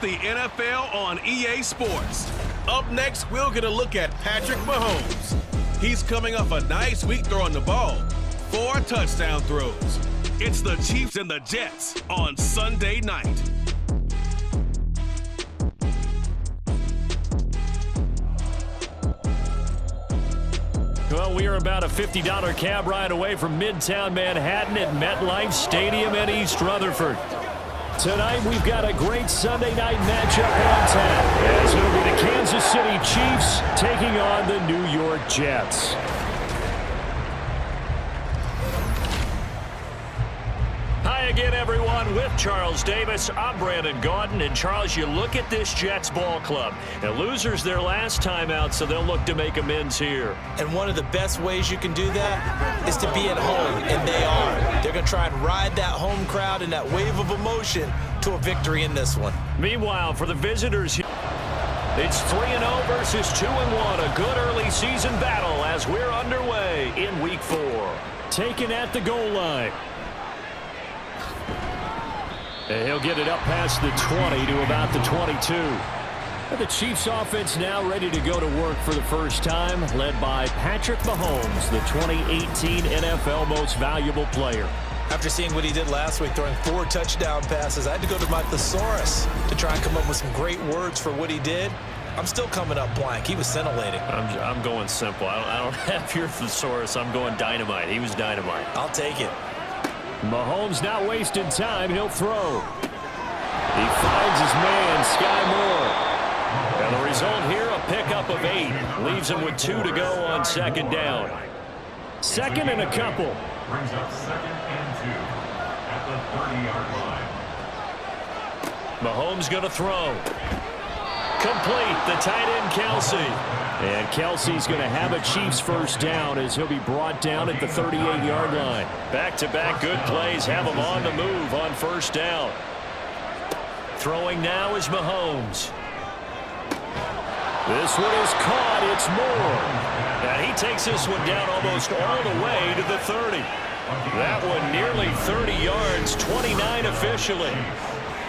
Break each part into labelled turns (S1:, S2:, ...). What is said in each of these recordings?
S1: the NFL on EA Sports. Up next, we'll get a look at Patrick Mahomes. He's coming off a nice week throwing the ball. 4 touchdown throws. It's the Chiefs and the Jets on Sunday night.
S2: Well, we are about a $50 cab ride away from Midtown Manhattan at MetLife Stadium in East Rutherford. Tonight, we've got a great Sunday night matchup on tap, as it'll be the Kansas City Chiefs taking on the New York Jets. Hi again, everyone. With Charles Davis, I'm Brandon Gaudin. And Charles, you look at this Jets ball club. And losers their last time out, so they'll look to make amends here.
S3: And one of the best ways you can do that is to be at home, and they are. They're going to try and ride that home crowd and that wave of emotion to a victory in this one.
S2: Meanwhile, for the visitors, it's 3-0 versus 2-1. A good early season battle as we're underway in Week 4. Taken at the goal line. And he'll get it up past the 20 to about the 22. The Chiefs offense now ready to go to work for the first time, led by Patrick Mahomes, the 2018 NFL Most Valuable Player.
S3: After seeing what he did last week, throwing 4 touchdown passes, I had to go to my thesaurus to try and come up with some great words for what he did. I'm still coming up blank. He was scintillating.
S2: I'm going simple. I don't have your thesaurus. I'm going dynamite. He was dynamite.
S3: I'll take it.
S2: Mahomes not wasting time. He'll throw. He finds his man, Sky Moore. And the result here, a pickup of 8. Leaves him with 2 to go on second down. Second and a couple.
S4: Brings up 2nd and 2 at the 30-yard line.
S2: Mahomes going to throw. Complete. The tight end, Kelsey. And Kelsey's going to have a Chiefs first down as he'll be brought down at the 38-yard line. Back-to-back good plays have him on the move on first down. Throwing now is Mahomes. This one is caught. It's Moore. And he takes this one down almost all the way to the 30. That one nearly 30 yards, 29 officially.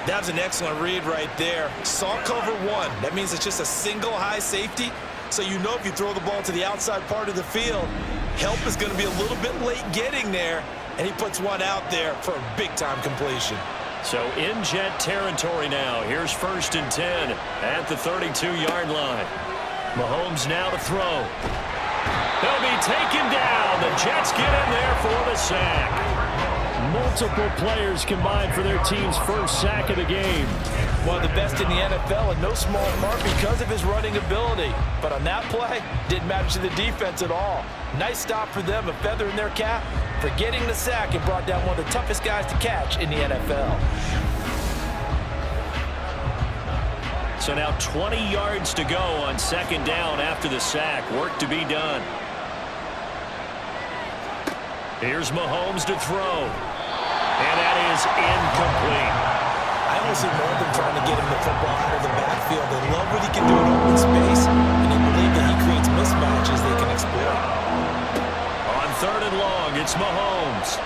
S3: That was an excellent read right there. Saw cover 1. That means it's just a single high safety. So you know if you throw the ball to the outside part of the field, help is going to be a little bit late getting there. And he puts one out there for a big-time completion.
S2: So in Jet territory now. Here's 1st and 10 at the 32-yard line. Mahomes now to throw. They'll be taken down. The Jets get in there for the sack. Multiple players combined for their team's first sack of the game.
S3: One of the best in the NFL, in no small part because of his running ability. But on that play, didn't matter to the defense at all. Nice stop for them, a feather in their cap for getting the sack and brought down one of the toughest guys to catch in the NFL.
S2: So now 20 yards to go on second down after the sack. Work to be done. Here's Mahomes to throw. And that is incomplete.
S3: I almost see more of them trying to get him the football out of the backfield. They love what he can do in open space, and they believe that he creates mismatches they can exploit.
S2: On 3rd and long, it's Mahomes.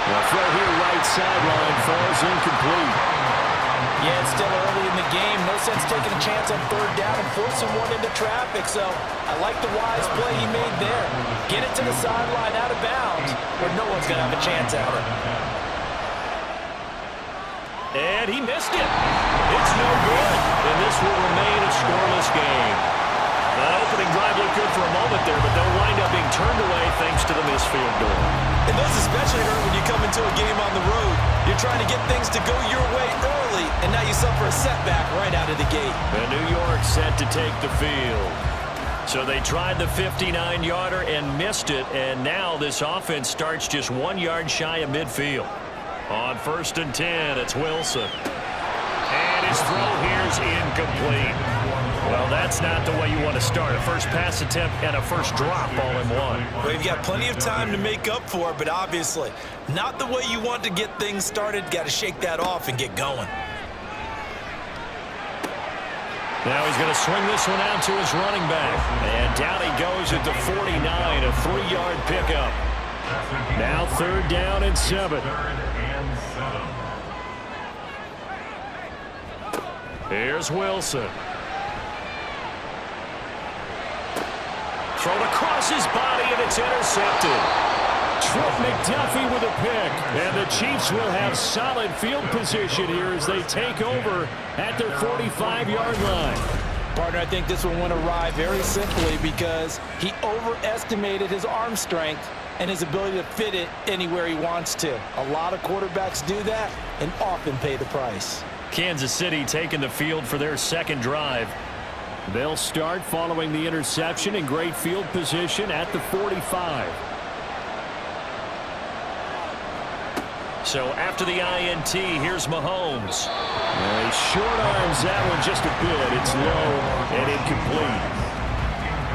S2: The throw here right sideline falls incomplete.
S3: Yeah, it's still early in the game. No sense taking a chance on 3rd down and forcing one into traffic. So I like the wise play he made there. Get it to the sideline out of bounds where no one's going to have a chance at it.
S2: And he missed it. It's no good. And this will remain a scoreless game. The opening drive looked good for a moment there, but they'll wind up being turned away thanks to the missed field goal.
S3: And those especially hurt when you come into a game on the road. You're trying to get things to go your way early, and now you suffer a setback right out of the gate.
S2: And New York set to take the field. So they tried the 59-yarder and missed it, and now this offense starts just 1 yard shy of midfield. On 1st and 10, it's Wilson. And his throw here's incomplete. Well, that's not the way you want to start. A first pass attempt and a first drop all in one.
S3: Well, you've got plenty of time to make up for it, but obviously not the way you want to get things started. Got to shake that off and get going.
S2: Now he's going to swing this one out to his running back. And down he goes at the 49, a 3-yard pickup. Now 3rd down and 7. Here's Wilson. Thrown across his body, and it's intercepted. Trent McDuffie with a pick. And the Chiefs will have solid field position here as they take over at their 45-yard line.
S3: Partner, I think this one went awry very simply because he overestimated his arm strength and his ability to fit it anywhere he wants to. A lot of quarterbacks do that and often pay the price.
S2: Kansas City taking the field for their second drive. They'll start following the interception in great field position at the 45. So after the INT, here's Mahomes.
S5: He short arms that one just a bit. It's low and incomplete.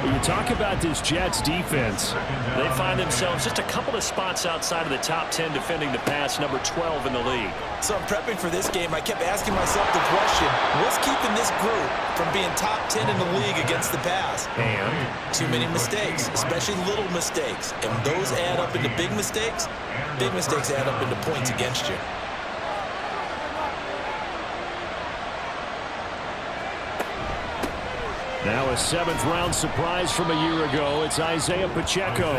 S5: You talk about this Jets defense.
S2: They find themselves just a couple of spots outside of the top 10 defending the pass, number 12 in the league.
S3: So I'm prepping for this game. I kept asking myself the question, what's keeping this group from being top 10 in the league against the pass?
S2: And
S3: too many mistakes, especially little mistakes. And those add up into big mistakes. Big mistakes add up into points against you.
S5: Now a 7th-round surprise from a year ago. It's Isaiah Pacheco.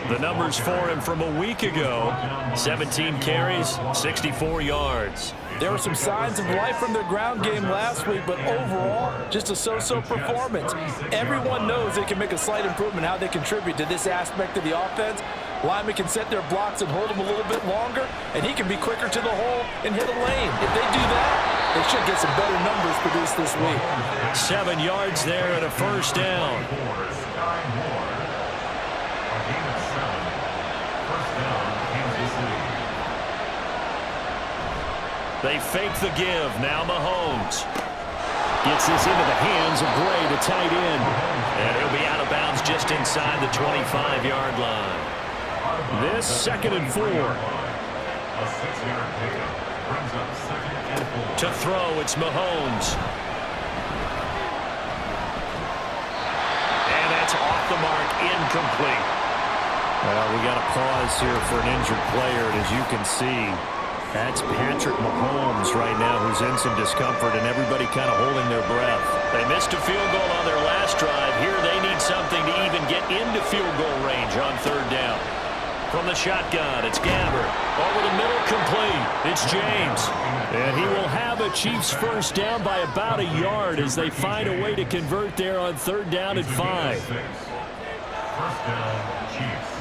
S2: the numbers for him from a week ago. 17 carries, 64 yards.
S3: There were some signs of life from their ground game last week, but overall, just a so-so performance. Everyone knows they can make a slight improvement how they contribute to this aspect of the offense. Linemen can set their blocks and hold them a little bit longer, and he can be quicker to the hole and hit a lane. If they do that, they should get some better numbers produced this week.
S2: 7 yards there and a first down. They fake the give. Now Mahomes
S5: gets this into the hands of Gray, the tight end.
S2: And he'll be out of bounds just inside the 25-yard line.
S5: This 2nd and 4.
S2: To throw, it's Mahomes. And that's off the mark, incomplete.
S5: Well, we got a pause here for an injured player, and as you can see, that's Patrick Mahomes right now who's in some discomfort, and everybody kind of holding their breath.
S2: They missed a field goal on their last drive. Here they need something to even get into field goal range on 3rd down. From the shotgun, it's Gabbert. Over the middle, complete. It's James.
S5: And he will have a Chiefs first down by about a yard as they find a way to convert there on 3rd down and 5.
S4: First down, Chiefs.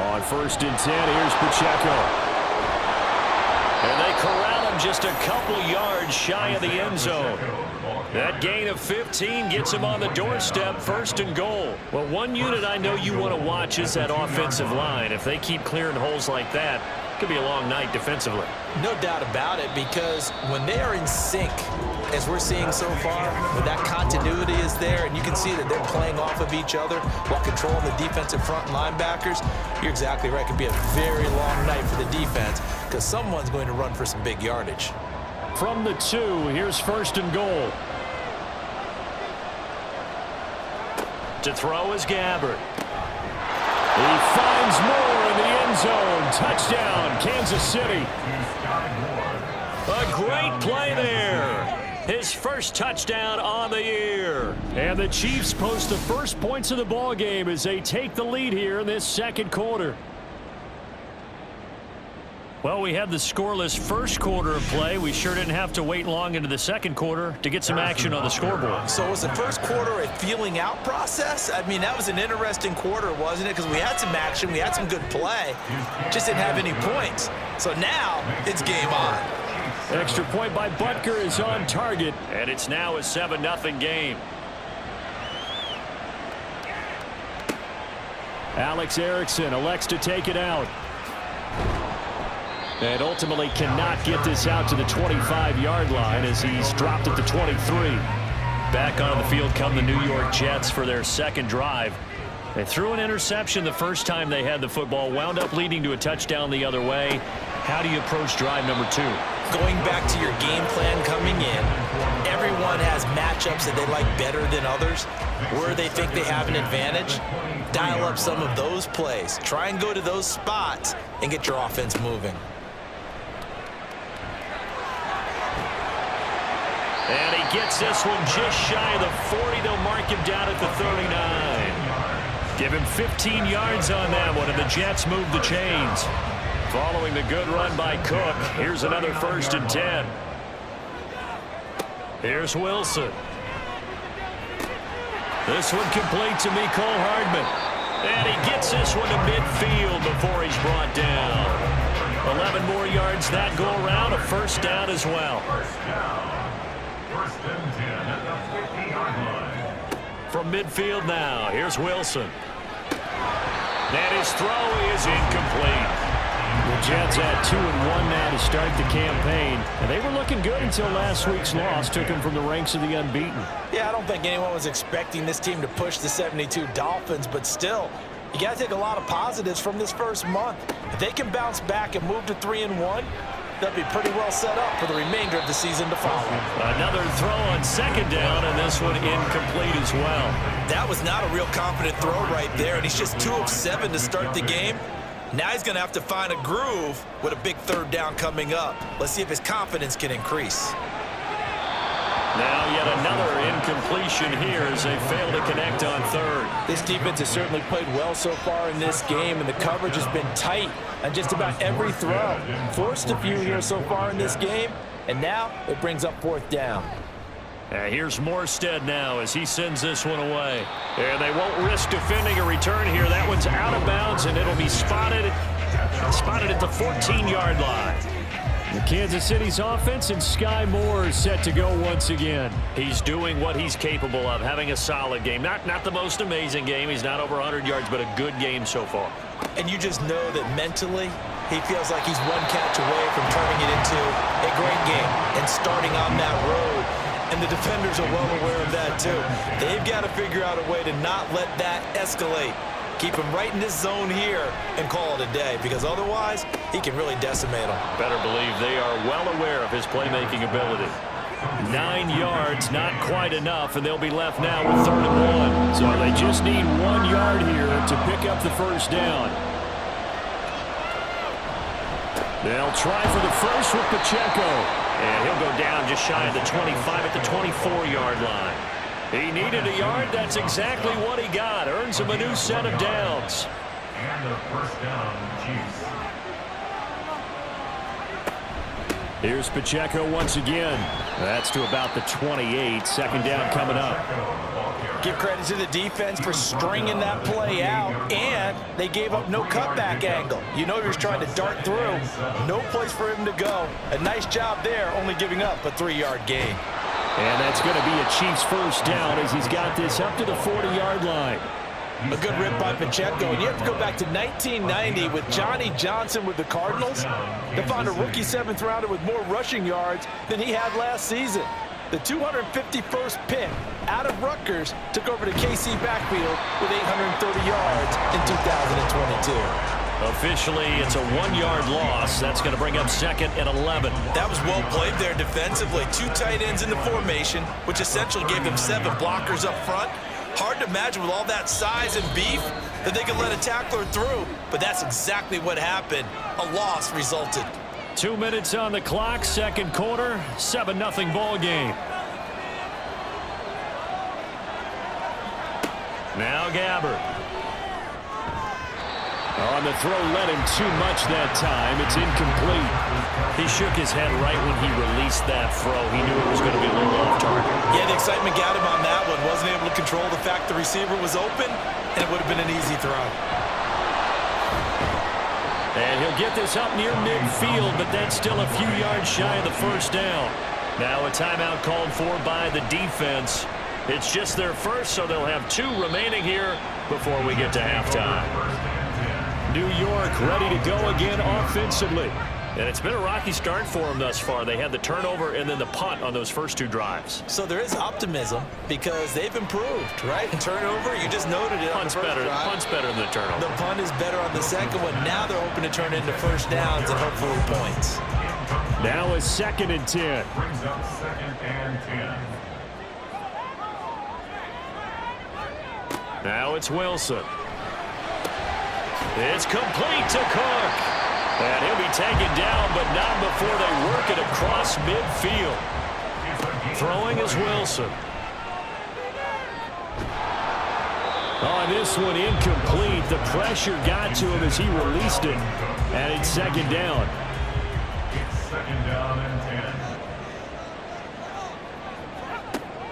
S5: On 1st and 10, here's Pacheco.
S2: And they corral him just a couple yards shy of the end zone. That gain of 15 gets him on the doorstep, 1st and goal. Well, one unit I know you want to watch is that offensive line. If they keep clearing holes like that, it could be a long night defensively.
S3: No doubt about it, because when they are in sync, as we're seeing so far, when that continuity is there and you can see that they're playing off of each other while controlling the defensive front linebackers, you're exactly right. It could be a very long night for the defense because someone's going to run for some big yardage.
S5: From the 2, here's 1st and goal.
S2: To throw is Gabbert.
S5: He finds Moore in the end zone. Touchdown, Kansas City.
S2: A great play there. His first touchdown on the year.
S5: And the Chiefs post the first points of the ball game as they take the lead here in this 2nd quarter.
S2: Well, we had the scoreless first quarter of play. We sure didn't have to wait long into the 2nd quarter to get some action on the scoreboard.
S3: So was the first quarter a feeling out process? I mean, that was an interesting quarter, wasn't it? Because we had some action, we had some good play, just didn't have any points. So now it's game on.
S5: Extra point by Butker is on target.
S2: And it's now a 7-0 game.
S5: Alex Erickson elects to take it out. And ultimately cannot get this out to the 25-yard line as he's dropped at the 23.
S2: Back on the field come the New York Jets for their 2nd drive. They threw an interception the first time they had the football, wound up leading to a touchdown the other way. How do you approach drive number 2?
S3: Going back to your game plan coming in, everyone has matchups that they like better than others. Where they think they have an advantage, dial up some of those plays. Try and go to those spots and get your offense moving.
S2: gets this one just shy of the 40. They'll mark him down at the 39. Give him 15 yards on that one, and the Jets move the chains. Following the good run by Cook, here's another 1st and 10. Here's Wilson. This one complete to Mecole Hardman. And he gets this one to midfield before he's brought down. 11 more yards that go around, a 1st down as well.
S4: First and 10 at the 50-yard line.
S2: From midfield now, here's Wilson. And his throw is incomplete.
S5: The Jets had 2-1 now to start the campaign, and they were looking good until last week's loss took them from the ranks of the unbeaten.
S3: Yeah, I don't think anyone was expecting this team to push the 72 Dolphins, but still, you got to take a lot of positives from this first month. If they can bounce back and move to 3-1, they'll be pretty well set up for the remainder of the season to follow.
S2: Another throw on 2nd down, and this one incomplete as well.
S3: That was not a real confident throw right there, and he's just 2 of 7 to start the game. Now he's going to have to find a groove with a big 3rd down coming up. Let's see if his confidence can increase.
S2: Now yet another incompletion here as they fail to connect on 3rd.
S3: This defense has certainly played well so far in this game, and the coverage has been tight on just about every throw. Forced a few here so far in this game, and now it brings up 4th down.
S2: Here's Morstead now as he sends this one away. And they won't risk defending a return here. That one's out of bounds, and it'll be spotted at the 14-yard line.
S5: The Kansas City's offense and Sky Moore is set to go once again.
S2: He's doing what he's capable of, having a solid game. Not the most amazing game. He's not over 100 yards, but a good game so far.
S3: And you just know that mentally he feels like he's one catch away from turning it into a great game and starting on that road. And the defenders are well aware of that, too. They've got to figure out a way to not let that escalate. Keep him right in this zone here and call it a day, because otherwise he can really decimate them.
S2: Better believe they are well aware of his playmaking ability. 9 yards, not quite enough, and they'll be left now with 3rd and 1.
S5: So they just need 1 yard here to pick up the 1st down. They'll try for the first with Pacheco.
S2: And he'll go down just shy of the 25 at the 24-yard line. He needed a yard. That's exactly what he got. Earns him a new set of downs.
S4: And the 1st down, Chiefs.
S5: Here's Pacheco once again. That's to about the 28. 2nd down coming up.
S3: Give credit to the defense for stringing that play out, and they gave up no cutback angle. You know he was trying to dart through. No place for him to go. A nice job there, only giving up a 3-yard gain.
S5: And that's going to be a Chiefs 1st down as he's got this up to the 40-yard line.
S3: A good rip by Pacheco, and you have to go back to 1990 with Johnny Johnson with the Cardinals to find a rookie 7th rounder with more rushing yards than he had last season. The 251st pick out of Rutgers took over the KC backfield with 830 yards in 2022.
S2: Officially, it's a 1-yard loss. That's going to bring up 2nd and 11.
S3: That was well played there defensively. 2 tight ends in the formation, which essentially gave them 7 blockers up front. Hard to imagine with all that size and beef that they could let a tackler through, but that's exactly what happened. A loss resulted.
S2: 2 minutes on the clock, 2nd quarter, 7-0 ball game. Now Gabbert.
S5: On the throw, led him too much that time. It's incomplete.
S2: He shook his head right when he released that throw. He knew it was going to be a little off target.
S3: Yeah, the excitement got him on that one. Wasn't able to control the fact the receiver was open, and it would have been an easy throw.
S2: And he'll get this up near midfield, but that's still a few yards shy of the 1st down. Now a timeout called for by the defense. It's just their first, so they'll have 2 remaining here before we get to halftime. New York ready to go again offensively. And it's been a rocky start for them thus far. They had the turnover and then the punt on those first 2 drives.
S3: So there is optimism because they've improved, right? Turnover, you just noted it.
S2: Punt's better than the turnover.
S3: The punt is better on the second one. Now they're hoping to turn into 1st downs and hopefully points.
S5: Now a 2nd and 10.
S4: Brings up 2nd and 10.
S2: Now it's Wilson. It's complete to Cook. And he'll be taken down, but not before they work it across midfield. Throwing is Wilson. Oh, this one incomplete. The pressure got to him as he released it. And it's second down.
S4: It's second down and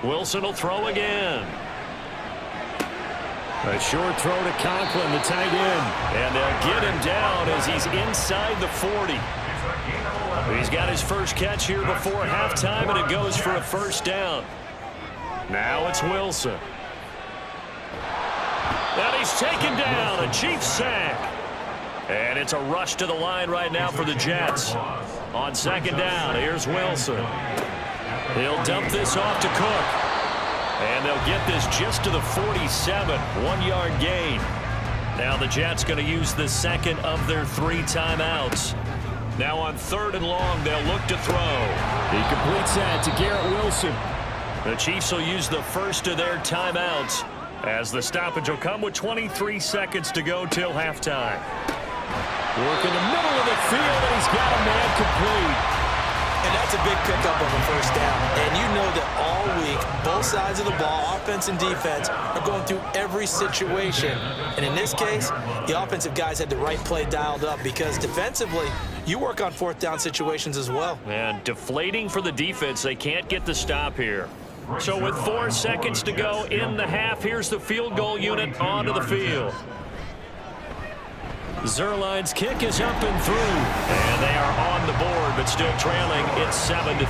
S4: 10.
S2: Wilson will throw again. A short throw to Conklin, the tight end. And they'll get him down as he's inside the 40. He's got his first catch here before halftime, and it goes for a first down. Now it's Wilson. And he's taken down, a Chiefs sack. And it's a rush to the line right now for the Jets. On second down, here's Wilson. He'll dump this off to Cook. And they'll get this just to the 47, 1-yard gain. Now the Jets going to use the second of their 3 timeouts. Now on 3rd and long, they'll look to throw. He completes that to Garrett Wilson. The Chiefs will use the first of their timeouts as the stoppage will come with 23 seconds to go till halftime. Work in the middle of the field, and he's got a man complete.
S3: And that's a big pickup of a first down. And you know that all week, both sides of the ball, offense and defense, are going through every situation. And in this case, the offensive guys had the right play dialed up because defensively, you work on 4th down situations as well.
S2: And deflating for the defense. They can't get the stop here. So with 4 seconds to go in the half, here's the field goal unit onto the field. Zerline's kick is up and through. And they are on the board, but still trailing. It's 7-3.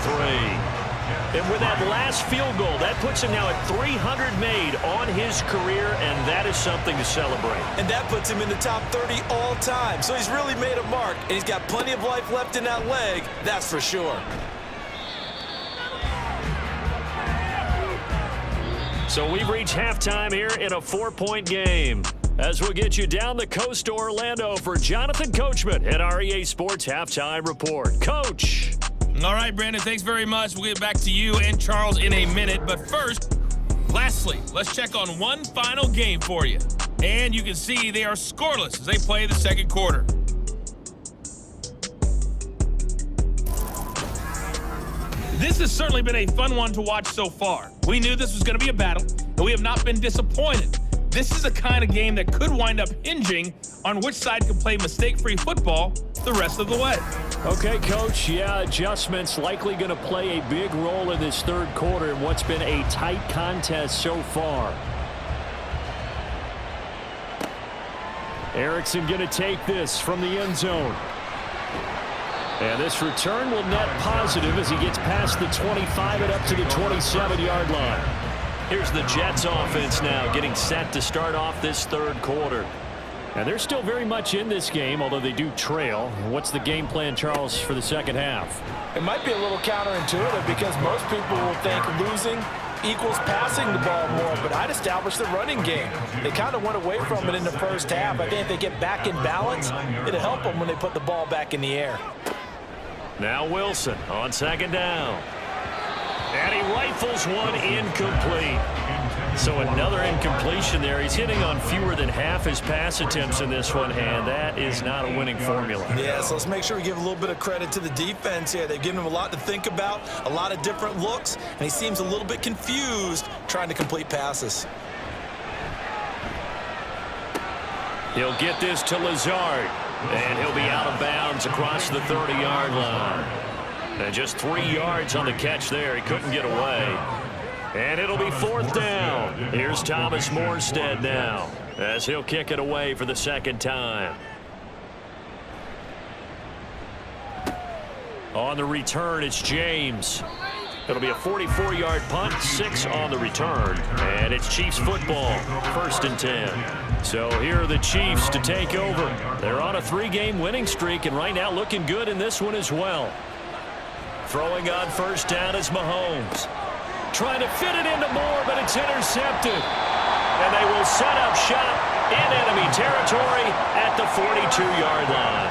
S2: And with that last field goal, that puts him now at 300 made on his career, and that is something to celebrate.
S3: And that puts him in the top 30 all time. So he's really made a mark, and he's got plenty of life left in that leg, that's for sure.
S2: So we've reached halftime here in a 4-point game. As we'll get you down the coast to Orlando for Jonathan Coachman at our EA Sports Halftime Report. Coach.
S6: All right, Brandon, thanks very much. We'll get back to you and Charles in a minute. But first, lastly, let's check on one final game for you. And you can see they are scoreless as they play the second quarter. This has certainly been a fun one to watch so far. We knew this was going to be a battle, and we have not been disappointed. This is the kind of game that could wind up hinging on which side can play mistake-free football the rest of the way.
S2: Okay, Coach, yeah, adjustments likely going to play a big role in this third quarter in what's been a tight contest so far. Erickson going to take this from the end zone. And this return will net positive as he gets past the 25 and up to the 27-yard line. Here's the Jets offense now getting set to start off this third quarter. And they're still very much in this game, although they do trail. What's the game plan, Charles, for the second half?
S3: It might be a little counterintuitive because most people will think losing equals passing the ball more, but I'd establish the running game. They kind of went away from it in the first half. I think if they get back in balance, it'll help them when they put the ball back in the air.
S2: Now Wilson on second down. And he rifles one incomplete. So another incompletion there. He's hitting on fewer than half his pass attempts in this one, and that is not a winning formula.
S3: Yeah, so let's make sure we give a little bit of credit to the defense here. They've given him a lot to think about, a lot of different looks, and he seems a little bit confused trying to complete passes.
S2: He'll get this to Lazard, and he'll be out of bounds across the 30-yard line. And just 3 yards on the catch there. He couldn't get away. And it'll be fourth down. Here's Thomas Morstead now as he'll kick it away for the second time. On the return, it's James. It'll be a 44-yard punt, 6 on the return. And it's Chiefs football, 1st and 10. So here are the Chiefs to take over. They're on a 3-game winning streak, and right now looking good in this one as well. Throwing on first down is Mahomes. Trying to fit it into Moore, but it's intercepted. And they will set up shop in enemy territory at the 42-yard line.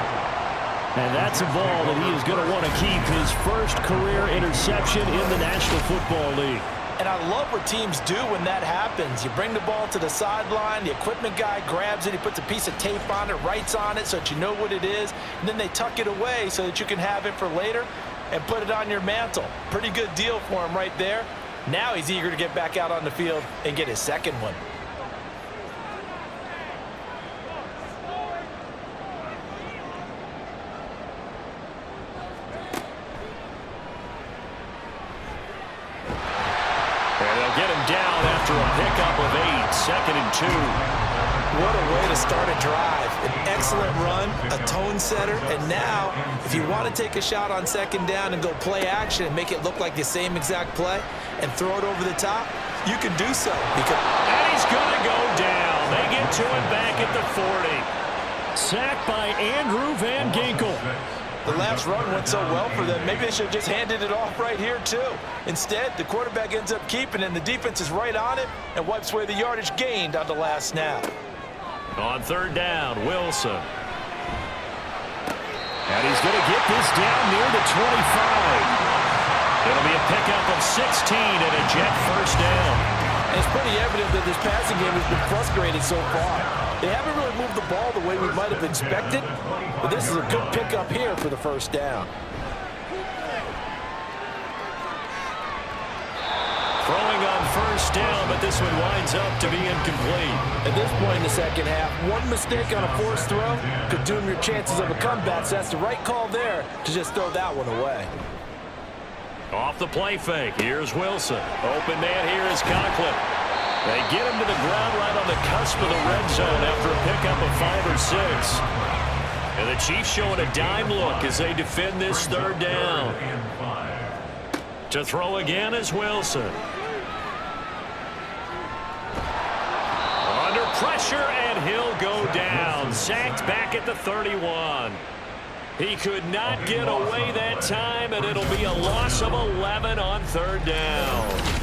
S2: And that's a ball that he is going to want to keep, his first career interception in the National Football League.
S3: And I love what teams do when that happens. You bring the ball to the sideline, the equipment guy grabs it, he puts a piece of tape on it, writes on it so that you know what it is, and then they tuck it away so that you can have it for later. and put it on your mantle. Pretty good deal for him right there. Now he's eager to get back out on the field and get his second one.
S2: Get him down after a pickup of 8, 2nd and 2.
S3: What a way to start a drive. An excellent run, a tone setter, and now, if you want to take a shot on 2nd down and go play action and make it look like the same exact play and throw it over the top, you can do so.
S2: And he's going to go down. They get to him back at the 40.
S5: Sacked by Andrew Van Ginkel.
S3: The last run went so well for them, maybe they should have just handed it off right here, too. Instead, the quarterback ends up keeping it, and the defense is right on it and wipes away the yardage gained on the last snap.
S2: On 3rd down, Wilson. And he's going to get this down near the 25. It'll be a pickup of 16 and a jet first down.
S3: And it's pretty evident that this passing game has been frustrated so far. They haven't really moved the ball the way we might have expected, but this is a good pickup here for the first down.
S2: Throwing on 1st down, but this one winds up to be incomplete.
S3: At this point in the second half, one mistake on a forced throw could doom your chances of a comeback, so that's the right call there to just throw that one away.
S2: Off the play fake, here's Wilson. Open man here is Conklin. They get him to the ground right on the cusp of the red zone after a pickup of 5 or 6. And the Chiefs showing a dime look as they defend this 3rd down. To throw again is Wilson. Under pressure, and he'll go down. Sacked back at the 31. He could not get away that time, and it'll be a loss of 11 on 3rd down.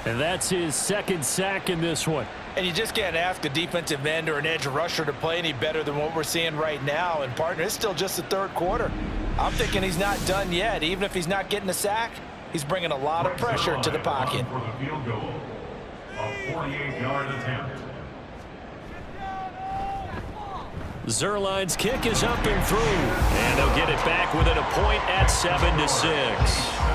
S5: And that's his 2nd sack in this one.
S3: And you just can't ask a defensive end or an edge rusher to play any better than what we're seeing right now. And, partner, it's still just the 3rd quarter. I'm thinking he's not done yet. Even if he's not getting a sack, he's bringing a lot of pressure to the pocket.
S4: For the field goal, a 48-yard attempt.
S2: Zerline's kick is up and through. And they'll get it back within a point at 7-6.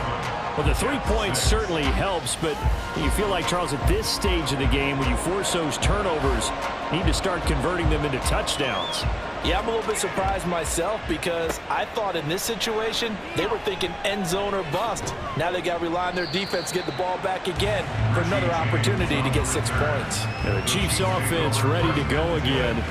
S5: Well, the 3 points certainly helps, but you feel like, Charles, at this stage of the game, when you force those turnovers, you need to start converting them into touchdowns.
S3: Yeah, I'm a little bit surprised myself because I thought in this situation, they were thinking end zone or bust. Now they got to rely on their defense to get the ball back again for another opportunity to get 6 points.
S5: And the Chiefs offense ready to go again.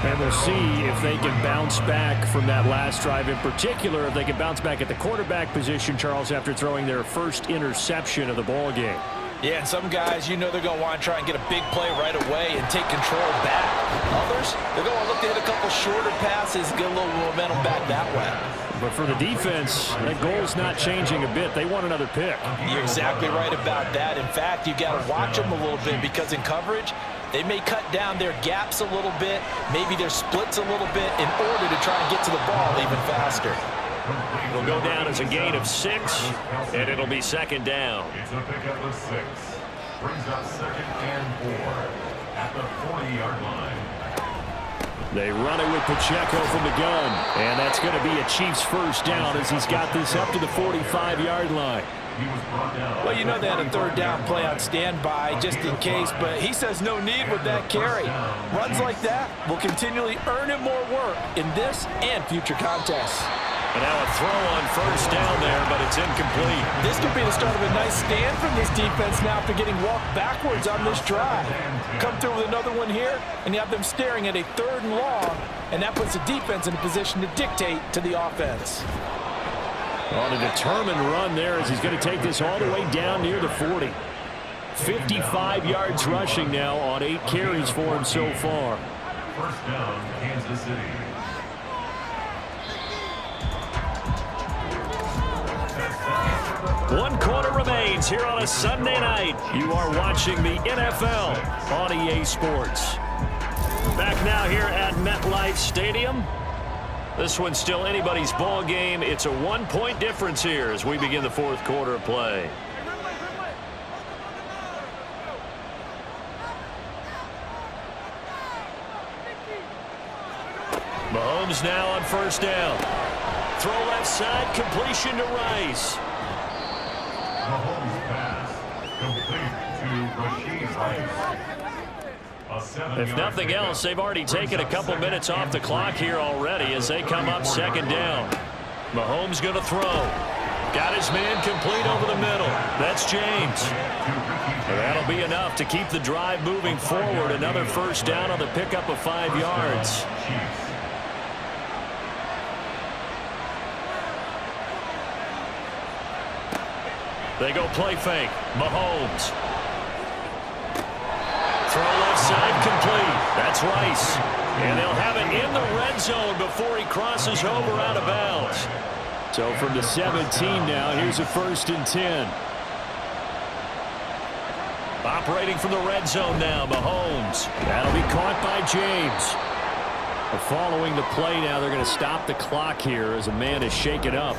S5: And we'll see if they can bounce back from that last drive. In particular, if they can bounce back at the quarterback position, Charles, after throwing their first interception of the ball game.
S3: Yeah, and some guys, you know they're going to want to try and get a big play right away and take control back. Others, they're going to look to hit a couple shorter passes, get a little momentum back that way.
S5: But for the defense, that goal's not changing a bit. They want another pick.
S3: You're exactly right about that. In fact, you got to watch them a little bit because in coverage, they may cut down their gaps a little bit, maybe their splits a little bit in order to try and get to the ball even faster.
S2: It'll go down as a gain of 6, and it'll be 2nd down.
S4: It's a pickup of 6. Brings up 2nd and 4 at the 40-yard line.
S5: They run it with Pacheco from the gun, and that's going to be a Chiefs first down as he's got this up to the 45-yard line.
S3: Well, you know they had a 3rd down play on standby just in case, but he says no need with that carry. Runs like that will continually earn him more work in this and future contests.
S2: And now a throw on 1st down there, but it's incomplete.
S3: This could be the start of a nice stand from this defense now after getting walked backwards on this drive. Come through with another one here, and you have them staring at a 3rd and long, and that puts the defense in a position to dictate to the offense.
S5: On a determined run there as he's going to take this all the way down near the 40. 55 yards rushing now on 8 carries for him so far.
S4: 1st down, Kansas City.
S2: One quarter remains here on a Sunday night. You are watching the NFL on EA Sports. Back now here at MetLife Stadium. This one's still anybody's ball game. It's a 1-point difference here as we begin the 4th quarter of play. Mahomes now on 1st down. Throw left side, completion to Rice.
S4: Mahomes pass complete to Rashid Rice.
S2: If nothing else, they've already taken a couple minutes off the clock here already as they come up second down. Mahomes going to throw. Got his man complete over the middle. That's James. That'll be enough to keep the drive moving forward. Another first down on the pickup of 5 yards. They go play fake. Mahomes. Throw left side complete. That's Rice. And they'll have it in the red zone before he crosses over out of bounds.
S5: So from the 17 now, here's a 1st and 10.
S2: Operating from the red zone now, Mahomes.
S5: That'll be caught by James. Following the play now, they're going to stop the clock here as a man is shaken up.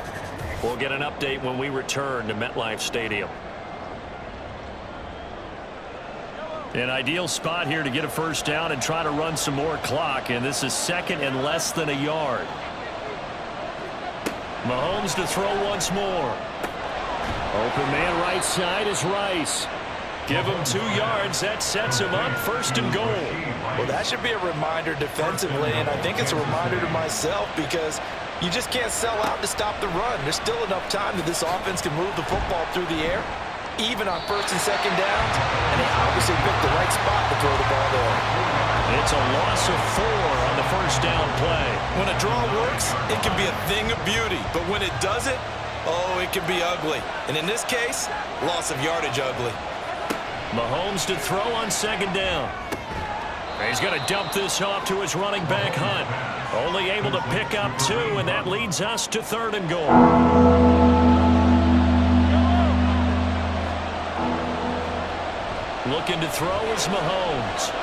S2: We'll get an update when we return to MetLife Stadium. An ideal spot here to get a first down and try to run some more clock, and this is 2nd and less than a yard. Mahomes to throw once more.
S5: Open man right side is Rice.
S2: Give him 2 yards. That sets him up 1st and goal.
S3: Well, that should be a reminder defensively, and I think it's a reminder to myself because you just can't sell out to stop the run. There's still enough time that this offense can move the football through the air, even on 1st and 2nd downs, and they obviously picked the right spot to throw the ball there.
S2: It's a loss of 4 on the first down play.
S3: When a draw works, it can be a thing of beauty, but when it doesn't, oh, it can be ugly. And in this case, loss of yardage ugly.
S2: Mahomes to throw on 2nd down. He's going to dump this off to his running back, Hunt. Only able to pick up 2, and that leads us to 3rd and goal. Looking to throw is Mahomes.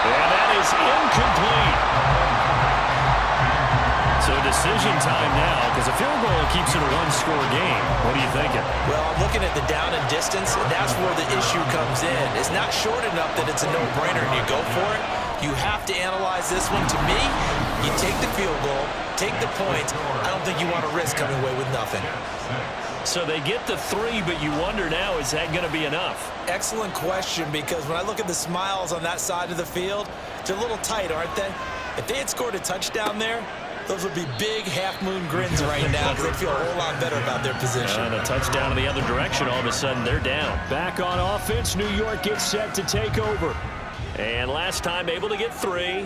S2: And that is incomplete. So decision time now, because a field goal keeps it a 1-score game. What are you thinking?
S3: Well, I'm looking at the down and distance, and that's where the issue comes in. It's not short enough that it's a no-brainer and you go for it. You have to analyze this one. To me, you take the field goal, take the point. I don't think you want to risk coming away with nothing.
S2: So they get the 3, but you wonder now, is that going to be enough?
S3: Excellent question, because when I look at the smiles on that side of the field, they're a little tight, aren't they? If they had scored a touchdown there, those would be big half-moon grins right now because they'd feel a whole lot better about their position.
S2: And a touchdown in the other direction, all of a sudden they're down.
S5: Back on offense, New York gets set to take over.
S2: And last time able to get 3.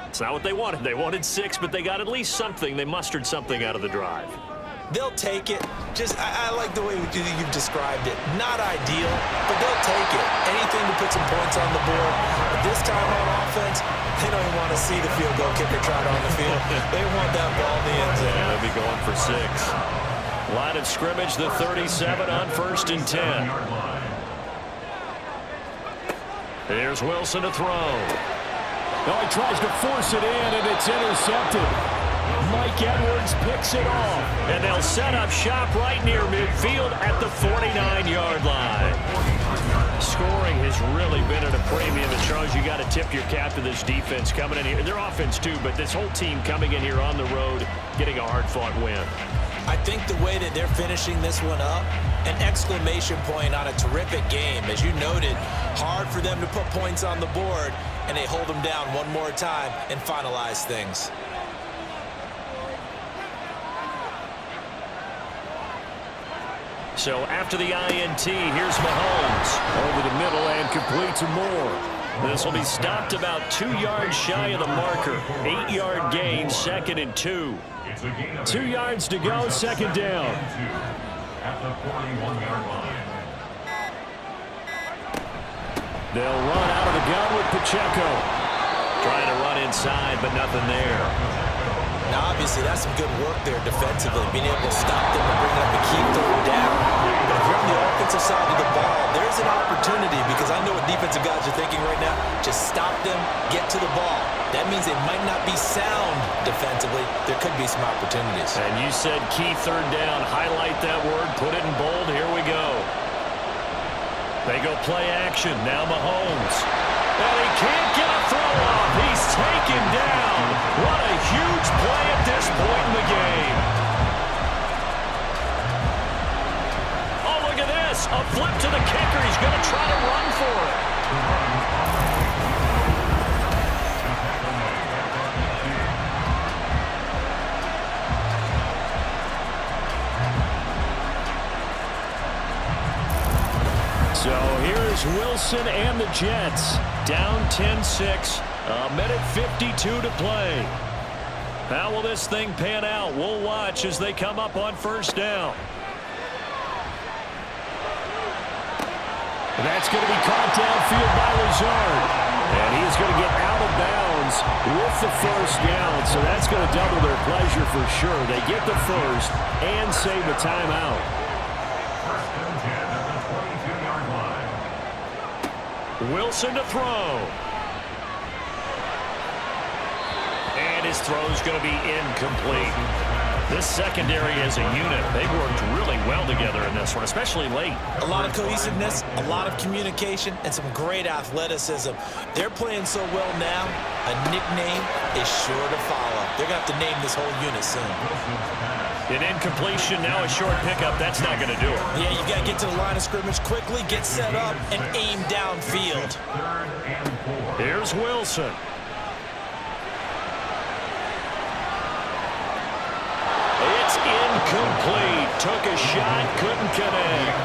S2: It's not what they wanted. They wanted 6, but they got at least something. They mustered something out of the drive.
S3: They'll take it. I like the way you've described it. Not ideal, but they'll take it. Anything to put some points on the board. But this time on offense, they don't even want to see the field goal kicker trot on the field. They want that ball in the end zone.
S2: Yeah, they'll be going for 6. Line of scrimmage, the 37 on 1st and 10. Here's Wilson to throw.
S5: Oh, he tries to force it in, and it's intercepted. Mike Edwards picks it off.
S2: And they'll set up shop right near midfield at the 49-yard line. Scoring has really been at a premium. And Charles, you got to tip your cap to this defense coming in here. Their offense too, but this whole team coming in here on the road, getting a hard-fought win.
S3: I think the way that they're finishing this one up, an exclamation point on a terrific game. As you noted, hard for them to put points on the board, and they hold them down one more time and finalize things.
S2: So after the INT, here's Mahomes.
S5: Over the middle and complete to Moore.
S2: This will be stopped about 2 yards shy of the marker. 8-yard gain, 2nd and 2.
S5: 2 yards to go, 2nd down.
S4: At the 41-yard line.
S5: They'll run out of the gun with Pacheco.
S2: Trying to run inside, but nothing there.
S3: Now, obviously, that's some good work there defensively, being able to stop them and bring up a key third down. But if you're on the offensive side of the ball, there's an opportunity, because I know what defensive guys are thinking right now. Just stop them, get to the ball. That means they might not be sound defensively. There could be some opportunities.
S2: And you said key third down. Highlight that word. Put it in bold. Here we go. They go play action. Now Mahomes. And he can't get a throw off. He's taken down. What a huge play at this point in the game. Oh, look at this. A flip to the kicker. He's going to try to run for it. So here's Wilson and the Jets. Down 10-6. A minute 52 to play. How will this thing pan out? We'll watch as they come up on first down.
S5: And that's going to be caught downfield by Lazard. And he's going to get out of bounds with the first down. So that's going to double their pleasure for sure. They get the first and save the timeout.
S4: First and 10 at the 22-yard line.
S2: Wilson to throw. And his throw is going to be incomplete. This secondary as a unit, they've worked really well together in this one, especially late.
S3: A lot of cohesiveness, a lot of communication, and some great athleticism. They're playing so well now, a nickname is sure to follow. They're going to have to name this whole unit soon.
S2: An incompletion, now a short pickup. That's not going to do it.
S3: Yeah, you got to get to the line of scrimmage quickly, get set up, and aim downfield.
S4: Third and 4.
S2: Here's Wilson. It's incomplete. Took a shot, couldn't connect.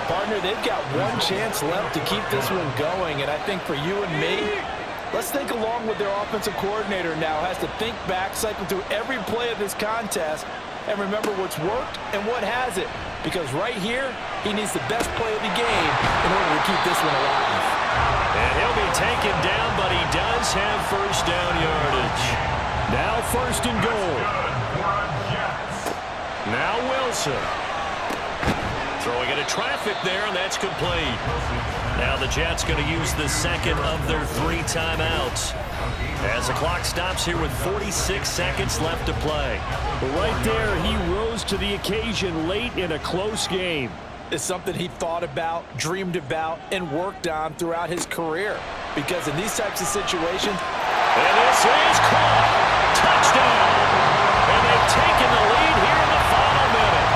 S7: Partner, they've got one chance left to keep this one going, and I think for you and me, let's think along with their offensive coordinator now. Has to think back, cycle through every play of this contest, and remember what's worked and what hasn't. Because right here, he needs the best play of the game in order to keep this one alive.
S2: And he'll be taken down, but he does have first down yardage.
S5: Now first and goal.
S2: Now Wilson. Throwing into traffic there, and that's complete. Now the Jets going to use the second of their 3 timeouts. As the clock stops here with 46 seconds left to play.
S5: Right there, he rose to the occasion late in a close game.
S7: It's something he thought about, dreamed about, and worked on throughout his career. Because in these types of situations,
S2: and this is caught. Touchdown. And they've taken the lead here in the final minute.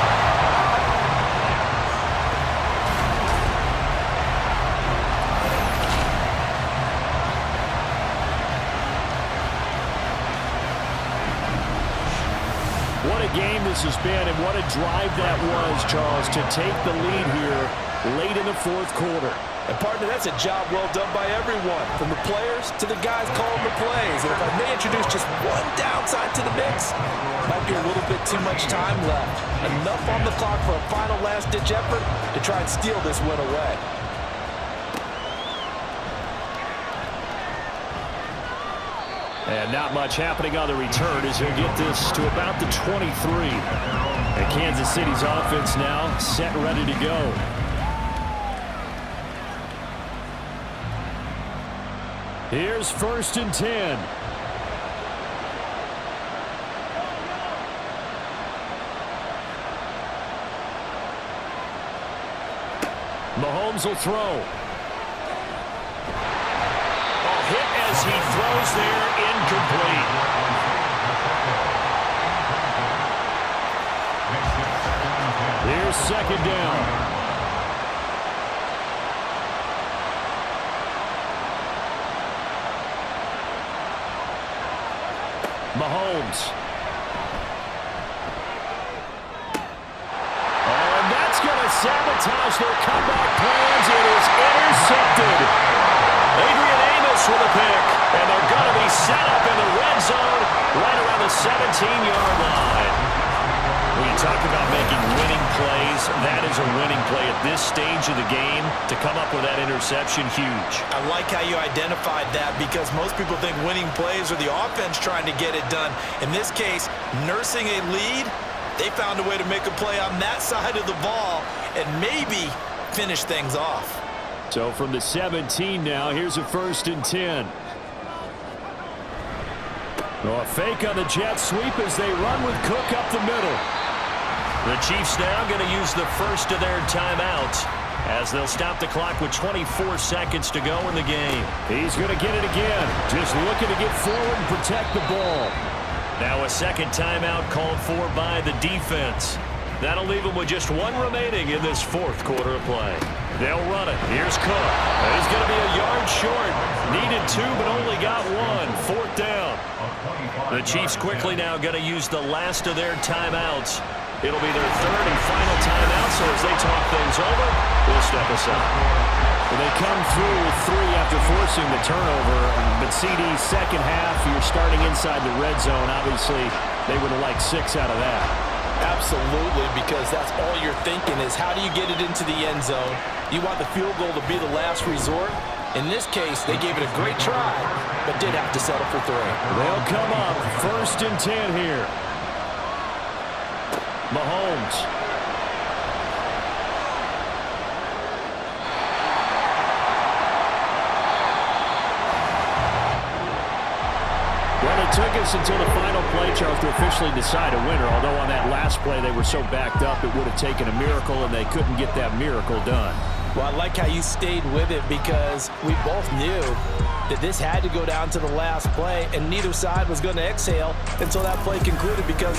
S5: What a game this has been, and what a drive that was, Charles, to take the lead here late in the fourth quarter.
S7: and partner, that's a job well done by everyone, from the players to the guys calling the plays. And if I may introduce just one downside to the mix, might be a little bit too much time left. Enough on the clock for a final last-ditch effort to try and steal this win away.
S5: And not much happening on the return as he'll get this to about the 23. And Kansas City's offense now set and ready to go. Here's 1st and 10. Mahomes will throw.
S2: Hit as he throws there, incomplete.
S5: Here's 2nd down. Mahomes. And that's going to sabotage their comeback plans. It is intercepted.
S2: Adrian Amos with a pick, and they're going to be set up in the red zone right around the 17-yard line. When you talk about making winning plays, that is a winning play at this stage of the game. To come up with that interception, huge.
S3: I like how you identified that, because most people think winning plays are the offense trying to get it done. In this case, nursing a lead, they found a way to make a play on that side of the ball and maybe finish things off.
S5: So from the 17 now, here's a 1st and 10. Oh, a fake on the jet sweep as they run with Cook up the middle.
S2: The Chiefs now going to use the first of their timeouts as they'll stop the clock with 24 seconds to go in the game.
S5: He's going to get it again. Just looking to get forward and protect the ball.
S2: Now a second timeout called for by the defense. That'll leave them with just one remaining in this fourth quarter of play. They'll run it. Here's Cook. He's going to be a yard short. Needed 2, but only got 1. Fourth down. The Chiefs quickly now going to use the last of their timeouts. It'll be their third and final timeout, so as they talk things over, we'll step aside.
S5: Well, they come through with 3 after forcing the turnover. But CD, second half, you're starting inside the red zone. Obviously, they would have liked 6 out of that.
S7: Absolutely, because that's all you're thinking is how do you get it into the end zone? You want the field goal to be the last resort. In this case, they gave it a great try, but did have to settle for 3.
S5: They'll come up first and 10 here. Mahomes. Well, it took us until the final play, Charles, to officially decide a winner. Although on that last play they were so backed up it would have taken a miracle, and they couldn't get that miracle done.
S7: Well, I like how you stayed with it because we both knew that this had to go down to the last play, and neither side was going to exhale until that play concluded because